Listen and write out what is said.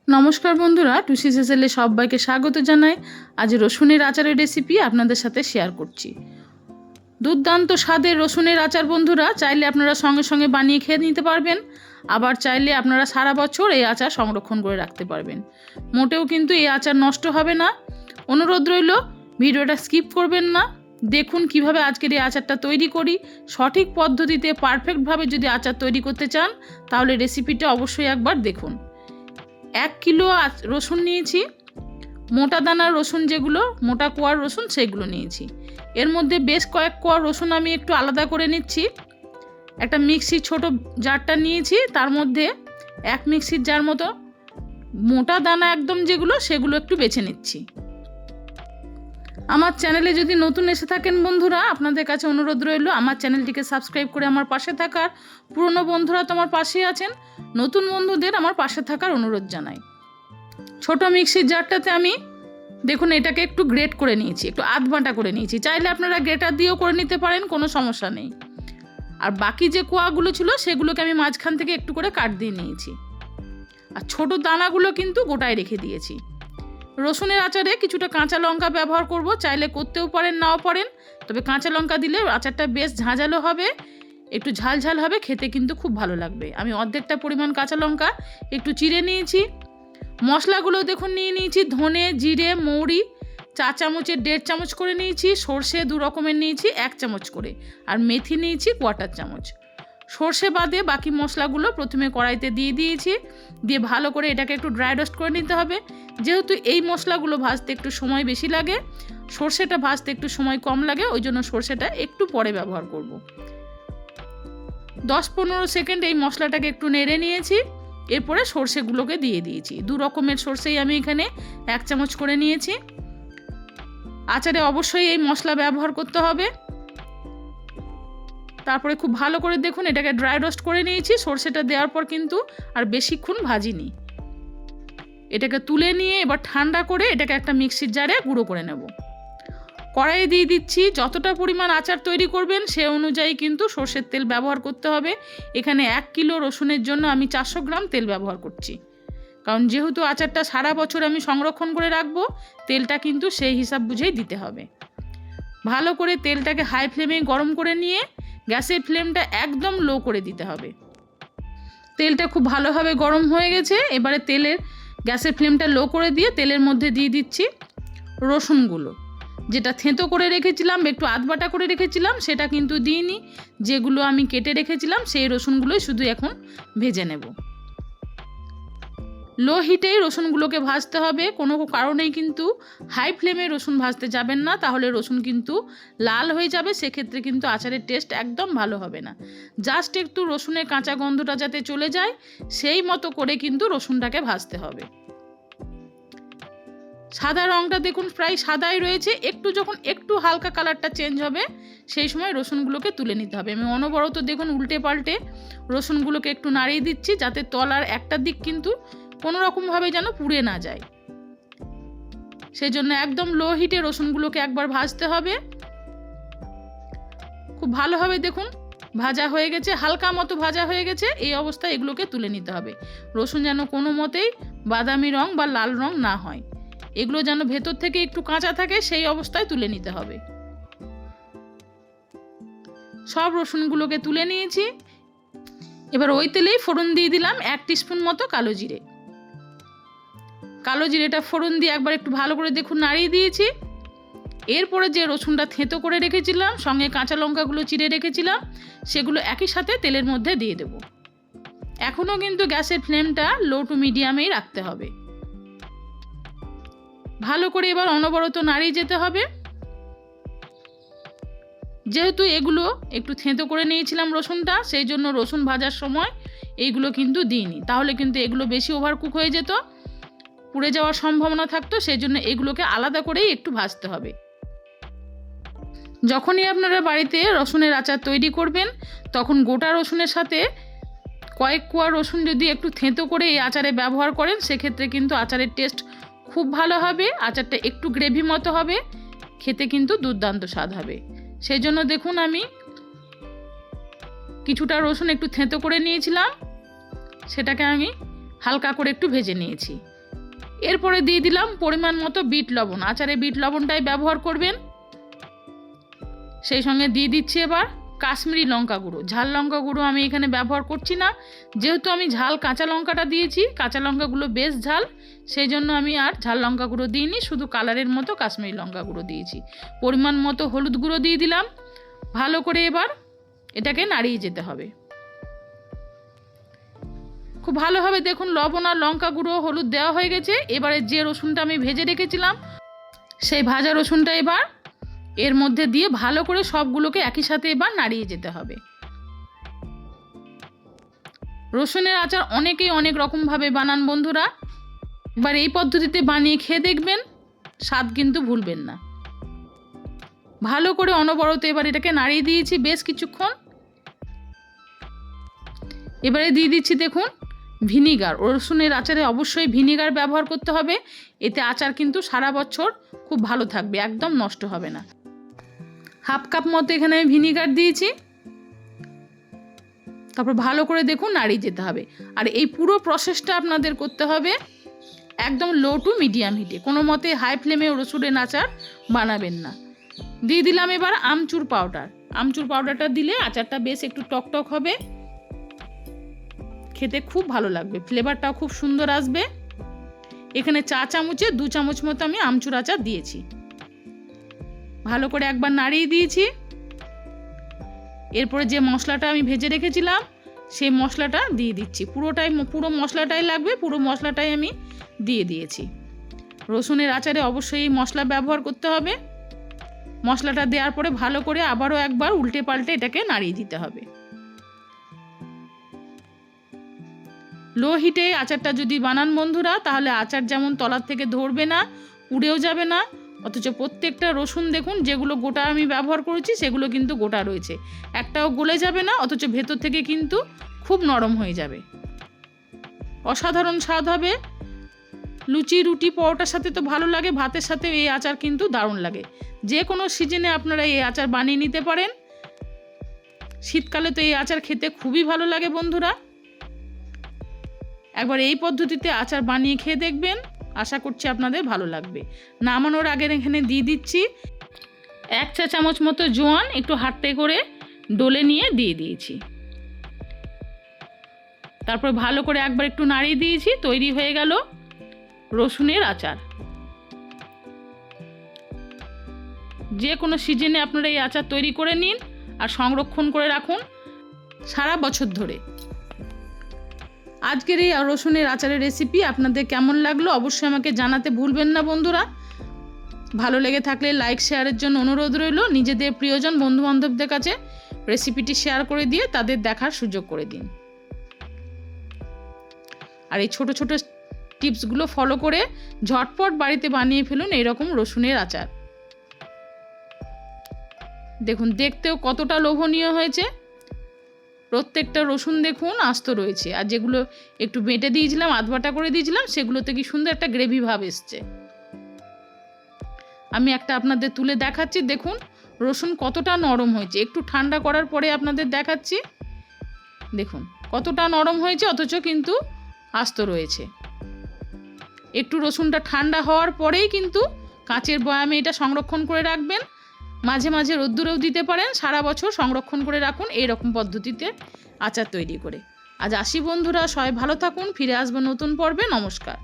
নমস্কার বন্ধুরা, টুসি সেসেলে সবাইকে স্বাগত জানাই। আজ রসুনের আচারের রেসিপি আপনাদের সাথে শেয়ার করছি। দুর্দান্ত স্বাদের রসুনের আচার বন্ধুরা, চাইলে আপনারা সঙ্গে সঙ্গে বানিয়ে খেয়ে নিতে পারবেন, আবার চাইলে আপনারা সারা বছর এই আচার সংরক্ষণ করে রাখতে পারবেন। মোটেও কিন্তু এই আচার নষ্ট হবে না। অনুরোধ রইল, ভিডিওটা স্কিপ করবেন না। দেখুন কিভাবে আজকের এই আচারটা তৈরি করি। সঠিক পদ্ধতিতে পারফেক্টভাবে যদি আচার তৈরি করতে চান তাহলে রেসিপিটা অবশ্যই একবার দেখুন। 1 কিলো রসুন নিয়েছি, মোটা দানার রসুন, যেগুলো মোটা কোয়ার রসুন সেগুলো নিয়েছি। এর মধ্যে বেশ কয়েক কোয়া রসুন আমি একটু আলাদা করে নিচ্ছি। একটা মিক্সির ছোট জারটা নিয়েছি, তার মধ্যে 1 মিক্সির জার মতো মোটা দানা একদম যেগুলো সেগুলো একটু বেছে নিচ্ছি। আমার চ্যানেলে যদি নতুন এসে থাকেন বন্ধুরা, আপনাদের কাছে অনুরোধ রইল আমার চ্যানেলটিকে সাবস্ক্রাইব করে আমার পাশে থাকার। পুরনো বন্ধুরা তো আমার পাশেই আছেন, নতুন বন্ধুদের আমার পাশে থাকার অনুরোধ জানাই। ছোট মিক্সির জারটাতে আমি দেখুন এটাকে একটু গ্রেট করে নিয়েছি, একটু আধবাটা করে নিয়েছি। চাইলে আপনারা গ্রেটার দিয়েও করে নিতে পারেন, কোনো সমস্যা নেই। আর বাকি যে কোয়াগুলো ছিল সেগুলোকে আমি মাঝখান থেকে একটু করে কাট দিয়ে নিয়েছি, আর ছোট দানাগুলো কিন্তু গোটায় রেখে দিয়েছি। রসুনের আচারে কিছুটা কাঁচা লঙ্কা ব্যবহার করব, চাইলে করতেও পারেন নাও পারেন, তবে কাঁচা লঙ্কা দিলে আচারটা বেশ ঝাঁঝালো হবে, একটু ঝাল হবে, খেতে কিন্তু খুব ভালো লাগবে। আমি অর্ধেকটা পরিমাণ কাঁচা লঙ্কা একটু চিড়ে নিয়েছি। মশলাগুলো দেখুন নিয়ে নিয়েছি, ধনে, জিরে, মৌরি 4 চামচের 1.5 চামচ করে নিয়েছি, সর্ষে 2 রকমের নিয়েছি 1 চামচ করে, আর মেথি নিয়েছি 1/4 চামচ। সর্ষে বাদে বাকি মশলাগুলো প্রথমে কড়াইতে দিয়ে দিয়েছি, দিয়ে ভালো করে এটাকে একটু ড্রাই রোস্ট করে নিতে হবে। যেহেতু এই মশলাগুলো ভাজতে একটু সময় বেশি লাগে, সর্ষেটা ভাজতে একটু সময় কম লাগে, ওই জন্য সর্ষেটা একটু পরে ব্যবহার করব। 10-15 সেকেন্ড এই মশলাটাকে একটু নেড়ে নিয়েছি। এরপরে সর্ষেগুলোকে দিয়ে দিয়েছি। 2 রকমের সর্ষেই আমি এখানে 1 চামচ করে নিয়েছি। আচারে অবশ্যই এই মশলা ব্যবহার করতে হবে। তারপরে খুব ভালো করে দেখুন এটাকে ড্রাই রোস্ট করে নিয়েছি। সর্ষেটা দেওয়ার পর কিন্তু আর বেশিক্ষণ ভাজিনি। এটাকে তুলে নিয়ে এবার ঠান্ডা করে এটাকে একটা মিক্সির জারে গুঁড়ো করে নেব। কড়াইয়ে দিয়ে দিচ্ছি, যতটা পরিমাণ আচার তৈরি করবেন সে অনুযায়ী কিন্তু সর্ষের তেল ব্যবহার করতে হবে। এখানে 1 কিলো রসুনের জন্য আমি 400 গ্রাম তেল ব্যবহার করছি, কারণ যেহেতু আচারটা সারা বছর আমি সংরক্ষণ করে রাখবো, তেলটা কিন্তু সেই হিসাব বুঝেই দিতে হবে। ভালো করে তেলটাকে হাই ফ্লেমে গরম করে নিয়ে গ্যাসের ফ্লেমটা একদম লো করে দিতে হবে। তেলটা খুব ভালোভাবে গরম হয়ে গেছে। এবারে গ্যাসের ফ্লেমটা লো করে দিয়ে তেলের মধ্যে দিয়ে দিচ্ছি রসুনগুলো। যেটা থেঁতো করে রেখেছিলাম, একটু আধবাটা করে রেখেছিলাম, সেটা কিন্তু দিইনি। যেগুলো আমি কেটে রেখেছিলাম সেই রসুনগুলোই শুধু এখন ভেজে নেব। লো হিটেই রসুনগুলোকে ভাজতে হবে, কোনো কারণেই কিন্তু হাই ফ্লেমে রসুন ভাজতে যাবেন না, তাহলে রসুন কিন্তু লাল হয়ে যাবে, সেক্ষেত্রে কিন্তু আচারের টেস্ট একদম ভালো হবে না। জাস্ট একটু রসুনের কাঁচা গন্ধটা যাতে চলে যায় সেই মতো করে কিন্তু রসুনটাকে ভাজতে হবে। সাদা রঙটা দেখুন প্রায় সাদাই রয়েছে, যখন একটু হালকা কালারটা চেঞ্জ হবে সেই সময় রসুনগুলোকে তুলে নিতে হবে। আমি অনবরত দেখুন উল্টে পাল্টে রসুনগুলোকে একটু নাড়িয়ে দিচ্ছি, যাতে তলার একটা দিক কিন্তু কোনো রকমভাবে যেন পুড়ে না যায়। সেই জন্য একদম লো হিটে রসুনগুলোকে একবার ভাজতে হবে। খুব ভালোভাবে দেখুন ভাজা হয়ে গেছে, হালকা মতো ভাজা হয়ে গেছে। এই অবস্থায় এগুলোকে তুলে নিতে হবে। রসুন যেন কোনো মতেই বাদামি রং বা লাল রং না হয়, এগুলো যেন ভেতর থেকে একটু কাঁচা থাকে, সেই অবস্থায় তুলে নিতে হবে। সব রসুনগুলোকে তুলে নিয়েছি। এবার ওই তেলেই ফোড়ন দিয়ে দিলাম 1 টিস্পুন মতো কালো জিরে। কালো জিরেটা ফোড়ন দিয়ে একবার একটু ভালো করে দেখুন নাড়িয়ে দিয়েছি। এরপরে যে রসুনটা থেঁতো করে রেখেছিলাম, সঙ্গে কাঁচা লঙ্কাগুলো চিড়ে রেখেছিলাম, সেগুলো একই সাথে তেলের মধ্যে দিয়ে দেব। এখনও কিন্তু গ্যাসের ফ্লেমটা লো টু মিডিয়ামেই রাখতে হবে। ভালো করে এবার অনবরত নাড়িয়ে যেতে হবে। যেহেতু এগুলো একটু থেঁতো করে নিয়েছিলাম রসুনটা, সেই জন্য রসুন ভাজার সময় এইগুলো কিন্তু দিইনি, তাহলে কিন্তু এগুলো বেশি ওভারকুক হয়ে যেত, পুড়ে যাওয়ার সম্ভাবনা থাকতো। সেই জন্য এগুলোকে আলাদা করেই একটু ভাজতে হবে। যখনই আপনারা বাড়িতে রসুনের আচার তৈরি করবেন, তখন গোটা রসুনের সাথে কয়েক কোয়া রসুন যদি একটু থেঁতো করে এই আচারে ব্যবহার করেন, সেক্ষেত্রে কিন্তু আচারের টেস্ট খুব ভালো হবে। আচারটা একটু গ্রেভি মতো হবে, খেতে কিন্তু দুর্দান্ত স্বাদ হবে। সেই জন্য দেখুন আমি কিছুটা রসুন একটু থেঁতো করে নিয়েছিলাম, সেটাকে আমি হালকা করে একটু ভেজে নিয়েছি। এরপরে দিয়ে দিলাম পরিমাণ মতো বিট লবণ। আচারে বিট লবণটাই ব্যবহার করবেন। সেই সঙ্গে দিয়ে দিচ্ছি এবার কাশ্মীরি লঙ্কা গুঁড়ো। ঝাল লঙ্কা গুঁড়ো আমি এখানে ব্যবহার করছি না, যেহেতু আমি ঝাল কাঁচা লঙ্কাটা দিয়েছি, কাঁচা লঙ্কাগুলো বেশ ঝাল, সেই জন্য আমি আর ঝাল লঙ্কা গুঁড়ো দিইনি, শুধু কালারের মতো কাশ্মীরি লঙ্কা গুঁড়ো দিয়েছি। পরিমাণ মতো হলুদ গুঁড়ো দিয়ে দিলাম। ভালো করে এবার এটাকে নাড়িয়ে যেতে হবে। খুব ভালোভাবে দেখুন লবণ আর লঙ্কা গুঁড়ো হলুদ দেওয়া হয়ে গেছে। এবারে যে রসুনটা আমি ভেজে রেখেছিলাম সেই ভাজা রসুনটা এবার এর মধ্যে দিয়ে ভালো করে সবগুলোকে একই সাথে এবার নাড়িয়ে যেতে হবে। রসুনের আচার অনেকেই অনেক রকমভাবে বানান বন্ধুরা, এবার এই পদ্ধতিতে বানিয়ে খেয়ে দেখবেন, স্বাদ কিন্তু ভুলবেন না। ভালো করে অনবরত এবার এটাকে নাড়িয়ে দিয়েছি বেশ কিছুক্ষণ। এবারে দিয়ে দিচ্ছি দেখুন ভিনিগার। রসুনের আচারে অবশ্যই ভিনিগার ব্যবহার করতে হবে, এতে আচার কিন্তু সারা বছর খুব ভালো থাকবে, একদম নষ্ট হবে না। হাফ কাপ মতো এখানে আমি ভিনিগার দিয়েছি। তারপর ভালো করে দেখুন নাড়িয়ে যেতে হবে। আর এই পুরো প্রসেসটা আপনাদের করতে হবে একদম লো টু মিডিয়াম হিটে, কোনো মতে হাই ফ্লেমে রসুনের আচার বানাবেন না। দিয়ে দিলাম এবার আমচুর পাউডার। আমচুর পাউডারটা দিলে আচারটা বেশ একটু টকটক হবে, খেতে খুব ভালো লাগবে, ফ্লেভারটাও খুব সুন্দর আসবে। এখানে চা চামচে 2 চামচ মতো আমি আমচুর আচার দিয়েছি। ভালো করে একবার নাড়িয়ে দিয়েছি। এরপরে যে মশলাটা আমি ভেজে রেখেছিলাম সেই মশলাটা দিয়ে দিচ্ছি। পুরো মশলাটাই লাগবে, পুরো মশলাটাই আমি দিয়ে দিয়েছি। রসুনের আচারে অবশ্যই এই মশলা ব্যবহার করতে হবে। মশলাটা দেওয়ার পরে ভালো করে আবারও একবার উল্টে পাল্টে এটাকে নাড়িয়ে দিতে হবে। লো হিটে আচারটা যদি বানান বন্ধুরা, তাহলে আচার যেমন তলার থেকে ধরবে না, পুড়েও যাবে না, অথচ প্রত্যেকটা রসুন দেখুন যেগুলো গোটা আমি ব্যবহার করেছি সেগুলো কিন্তু গোটা রয়েছে, একটাও গলে যাবে না, অথচ ভেতর থেকে কিন্তু খুব নরম হয়ে যাবে। অসাধারণ স্বাদ হবে। লুচি রুটি পরোটার সাথে তো ভালো লাগে, ভাতের সাথে এই আচার কিন্তু দারুণ লাগে। যে কোনো সিজনে আপনারা এই আচার বানিয়ে নিতে পারেন। শীতকালে তো এই আচার খেতে খুবই ভালো লাগে বন্ধুরা। একবার এই পদ্ধতিতে আচার বানিয়ে খেয়ে দেখবেন, আশা করছি আপনাদের ভালো লাগবে। নামানোর আগে এখানে দিয়ে দিচ্ছি 1 চা চামচ মতো জোয়ান, একটু হাতে করে ডলে নিয়ে দিয়ে দিয়েছি। তারপর ভালো করে একবার একটু নাড়িয়ে দিয়েছি। তৈরি হয়ে গেল রসুনের আচার। যে কোনো সিজনে আপনারা এই আচার তৈরি করে নিন আর সংরক্ষণ করে রাখুন সারা বছর ধরে। আজকের এই রসুনের আচারের রেসিপি আপনাদের কেমন লাগলো অবশ্যই আমাকে জানাতে ভুলবেন না বন্ধুরা। ভালো লেগে থাকলে লাইক শেয়ারের জন্য অনুরোধ রইল। নিজেদের প্রিয়জন বন্ধুবান্ধবদের কাছে রেসিপিটি শেয়ার করে দিয়ে তাদের দেখার সুযোগ করে দিন। আর এই ছোট ছোট টিপসগুলো ফলো করে ঝটপট বাড়িতে বানিয়ে ফেলুন এরকম রসুনের আচার। দেখুন দেখতেও কতটা লোভনীয় হয়েছে। প্রত্যেকটা রসুন দেখুন আস্ত রয়েছে, আর যেগুলো একটু বেটে দিয়েছিলাম, আধবাটা করে দিয়েছিলাম, সেগুলোতে কি সুন্দর একটা গ্রেভি ভাব এসছে। আমি একটা আপনাদের তুলে দেখাচ্ছি, দেখুন রসুন কতটা নরম হয়েছে। একটু ঠান্ডা করার পরে আপনাদের দেখাচ্ছি, দেখুন কতটা নরম হয়েছে, অথচ কিন্তু আস্ত রয়েছে। একটু রসুনটা ঠান্ডা হওয়ার পরেই কিন্তু কাঁচের বয়ামে এটা সংরক্ষণ করে রাখবেন। মাঝে মাঝে রোদ্দুরেও দিতে পারেন, সারা বছর সংরক্ষণ করে রাখুন এইরকম পদ্ধতিতে আচার তৈরি করে। আজ আসি বন্ধুরা, সবাই ভালো থাকুন, ফিরে আসবো নতুন পর্বে। নমস্কার।